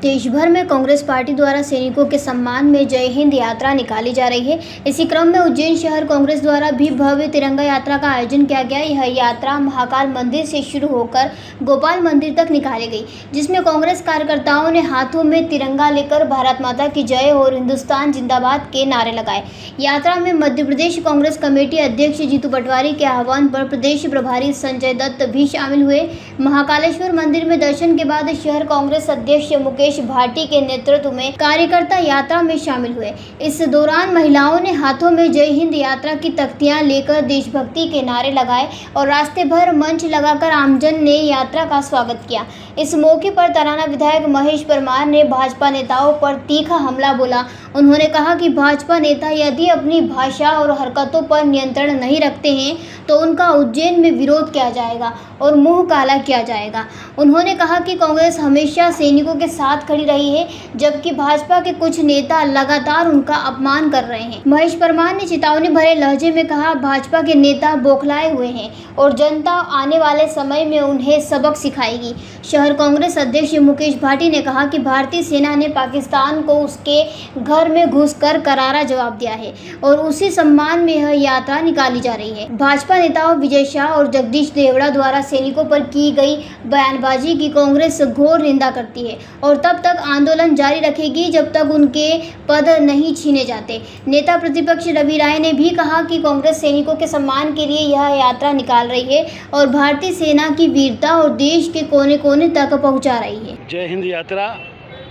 देश भर में कांग्रेस पार्टी द्वारा सैनिकों के सम्मान में जय हिंद यात्रा निकाली जा रही है। इसी क्रम में उज्जैन शहर कांग्रेस द्वारा भी भव्य तिरंगा यात्रा का आयोजन किया गया। यह यात्रा महाकाल मंदिर से शुरू होकर गोपाल मंदिर तक निकाली गई, जिसमें कांग्रेस कार्यकर्ताओं ने हाथों में तिरंगा लेकर भारत माता की जय और हिंदुस्तान जिंदाबाद के नारे लगाए। यात्रा में मध्य प्रदेश कांग्रेस कमेटी अध्यक्ष जीतू पटवारी के आह्वान पर प्रदेश प्रभारी संजय दत्त भी शामिल हुए। महाकालेश्वर मंदिर में दर्शन के बाद शहर कांग्रेस अध्यक्ष मुकेश भाटी के नेतृत्व में कार्यकर्ता यात्रा में शामिल हुए। इस दौरान महिलाओं ने हाथों में जय हिंद यात्रा की तख्तियां लेकर देशभक्ति के नारे लगाए और रास्ते भर मंच लगाकर आमजन ने यात्रा का स्वागत किया। इस मौके पर तराना विधायक महेश परमार ने भाजपा नेताओं पर तीखा हमला बोला। उन्होंने कहा कि भाजपा नेता यदि अपनी भाषा और हरकतों पर नियंत्रण नहीं रखते हैं तो उनका उज्जैन में विरोध किया जाएगा और मुंह काला किया जाएगा। उन्होंने कहा कि कांग्रेस हमेशा सैनिकों के साथ खड़ी रही है, जबकि भाजपा के कुछ नेता लगातार उनका अपमान कर रहे हैं। महेश परमार ने चेतावनी भरे लहजे में कहा, भाजपा के नेता बौखलाए हुए हैं और जनता आने वाले समय में उन्हें सबक सिखाएगी। शहर कांग्रेस अध्यक्ष मुकेश भाटी ने कहा कि भारतीय सेना ने पाकिस्तान को उसके घर में घुसकर करारा जवाब दिया है और उसी सम्मान में यह यात्रा निकाली जा रही है। भाजपा नेताओं विजय शाह और जगदीश देवड़ा द्वारा सैनिकों पर की गई बयानबाजी की कांग्रेस घोर निंदा करती है और तब तक आंदोलन जारी रखेगी जब तक उनके पद नहीं छीने जाते। नेता प्रतिपक्ष रवि राय ने भी कहा कि कांग्रेस सैनिकों के सम्मान के लिए यह यात्रा निकाल रही है और भारतीय सेना की वीरता और देश के कोने कोने तक पहुंचा रही है। जय हिंद यात्रा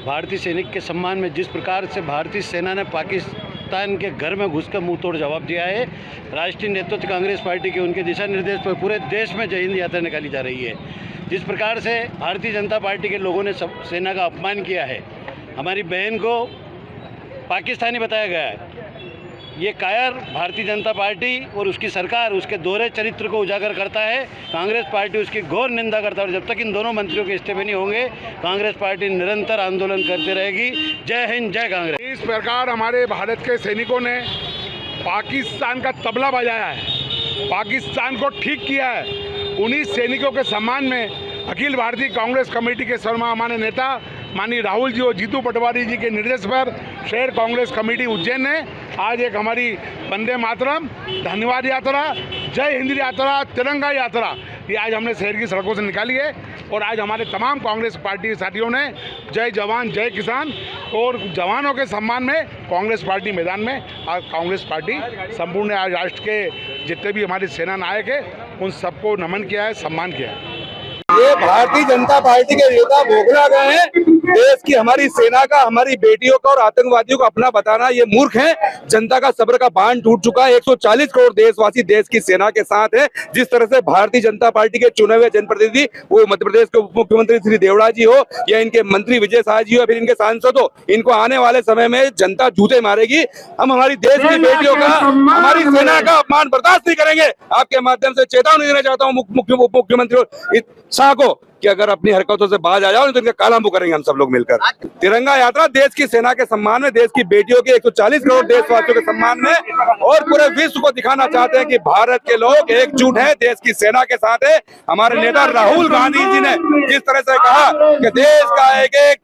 भारतीय सैनिक के सम्मान में जिस प्रकार से भारतीय सेना ने पाकिस्तान के घर में घुसकर मुंह तोड़ जवाब दिया है, राष्ट्रीय नेतृत्व कांग्रेस पार्टी के उनके दिशा निर्देश पर पूरे देश में जय हिंद यात्रा निकाली जा रही है। जिस प्रकार से भारतीय जनता पार्टी के लोगों ने सेना का अपमान किया है, हमारी बहन को पाकिस्तानी बताया गया है, ये कायर भारतीय जनता पार्टी और उसकी सरकार उसके दोहरे चरित्र को उजागर करता है। कांग्रेस पार्टी उसकी घोर निंदा करता है और जब तक इन दोनों मंत्रियों के इस्तीफे नहीं होंगे, कांग्रेस पार्टी निरंतर आंदोलन करती रहेगी। जय हिंद, जय कांग्रेस। इस प्रकार हमारे भारत के सैनिकों ने पाकिस्तान का तबला बजाया है, पाकिस्तान को ठीक किया है। उन्हीं सैनिकों के सम्मान में अखिल भारतीय कांग्रेस कमेटी के सर्वमान्य नेता माननीय राहुल जी और जीतू पटवारी जी के निर्देश पर शहर कांग्रेस कमेटी उज्जैन ने आज एक हमारी वंदे मातरम, धन्यवाद यात्रा, जय हिंद यात्रा, तिरंगा यात्रा ये आज हमने शहर की सड़कों से निकाली है। और आज हमारे तमाम कांग्रेस पार्टी के साथियों ने जय जवान जय किसान और जवानों के सम्मान में कांग्रेस पार्टी मैदान में आज कांग्रेस पार्टी संपूर्ण आज राष्ट्र के जितने भी हमारे सेना नायक है उन सबको नमन किया है, सम्मान किया है। ये भारतीय जनता पार्टी के नेता बौखला गए हैं। देश की हमारी सेना का, हमारी बेटियों का और आतंकवादियों को अपना बताना ये मूर्ख है। जनता का सब्र का बांध टूट चुका है। 140 करोड़ देशवासी देश की सेना के साथ है। जिस तरह से भारतीय जनता पार्टी के चुने हुए जनप्रतिनिधि, वो मध्य प्रदेश के उप मुख्यमंत्री श्री देवड़ा जी हो या इनके मंत्री विजय शाह जी हो या फिर इनके सांसद हो, इनको आने वाले समय में जनता जूते मारेगी। हम हमारी देश की बेटियों का, हमारी सेना का अपमान बर्दाश्त नहीं करेंगे। आपके माध्यम से चेतावनी देना चाहता हूँ उप मुख्यमंत्री शाह को कि अगर अपनी हरकतों से बाज आ जाओ तो इनका काला मुंह करेंगे हम सब लोग मिलकर। तिरंगा यात्रा देश की सेना के सम्मान में, देश की बेटियों के 140 करोड़ देशवासियों के सम्मान में और पूरे विश्व को दिखाना चाहते हैं कि भारत के लोग एकजुट हैं, देश की सेना के साथ है। हमारे नेता राहुल गांधी जी ने जिस तरह से कहा कि देश का एक एक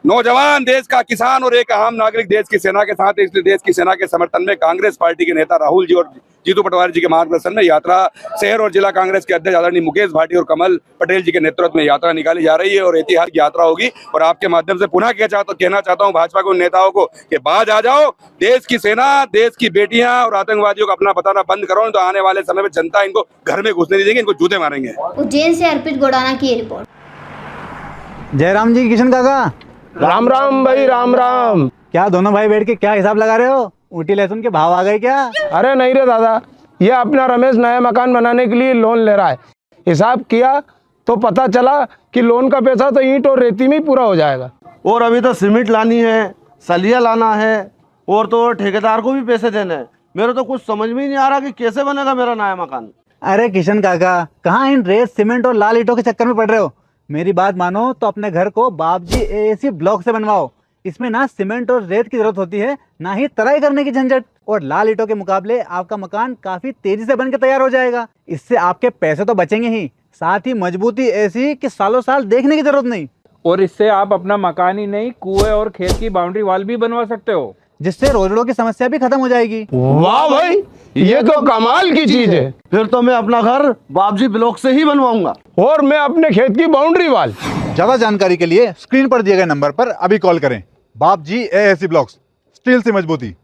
नौजवान, देश का किसान और एक आम नागरिक देश की सेना के साथ है, इसलिए देश की सेना के समर्थन में कांग्रेस पार्टी के नेता राहुल जी और जीतू पटवारी जी के मार्गदर्शन में यात्रा शहर और जिला कांग्रेस के अध्यक्ष आदरणीय मुकेश भाटी और कमल पटेल जी के नेतृत्व में यात्रा निकाली जा रही है और ऐतिहासिक यात्रा होगी। और आपके माध्यम से पुनः कहना चाहता हूं भाजपा के उन नेताओं को कि बाज आ जाओ, देश की सेना, देश की बेटियां और आतंकवादियों को अपना बताना बंद करो, तो आने वाले समय में जनता इनको घर में घुसने नहीं देंगे, इनको जूते मारेंगे। उज्जैन से अर्पित गोडाना की रिपोर्ट। जयराम जी, किशन काका, राम राम भाई, राम राम। क्या दोनों भाई बैठ के क्या हिसाब लगा रहे हो? ऊटी लहसुन के भाव आ गए क्या? अरे नहीं रे दादा, ये अपना रमेश नया मकान बनाने के लिए लोन ले रहा है। हिसाब किया तो पता चला कि लोन का पैसा तो ईंट और रेती में ही पूरा हो जाएगा। और अभी तो सीमेंट लानी है, सलिया लाना है और तो ठेकेदार को भी पैसे देने हैं। मेरे तो कुछ समझ में ही नहीं आ रहा कि कैसे बनेगा मेरा नया मकान। अरे किशन काका, कहाँ इन रेत, सीमेंट और लाल ईंटों के चक्कर में पड़ रहे हो? मेरी बात मानो तो अपने घर को बाबजी एएसी ब्लॉक से बनवाओ। इसमें ना सीमेंट और रेत की जरूरत होती है, ना ही तराई करने की झंझट। और लाल ईंटों के मुकाबले आपका मकान काफी तेजी से बनकर तैयार हो जाएगा। इससे आपके पैसे तो बचेंगे ही, साथ ही मजबूती ऐसी कि सालों साल देखने की जरूरत नहीं। और इससे आप अपना मकान ही नहीं, कुएं और खेत की बाउंड्री वॉल भी बनवा सकते हो, जिससे रोजड़ों की समस्या भी खत्म हो जाएगी। वाह भाई, ये तो कमाल की चीज है। फिर तो मैं अपना घर बाबजी ब्लॉक से ही बनवाऊंगा। और मैं अपने खेत की बाउंड्री वाल। ज्यादा जानकारी के लिए स्क्रीन पर दिए गए नंबर पर अभी कॉल करें। बाबजी एएसी ब्लॉक्स, स्टील से मजबूती।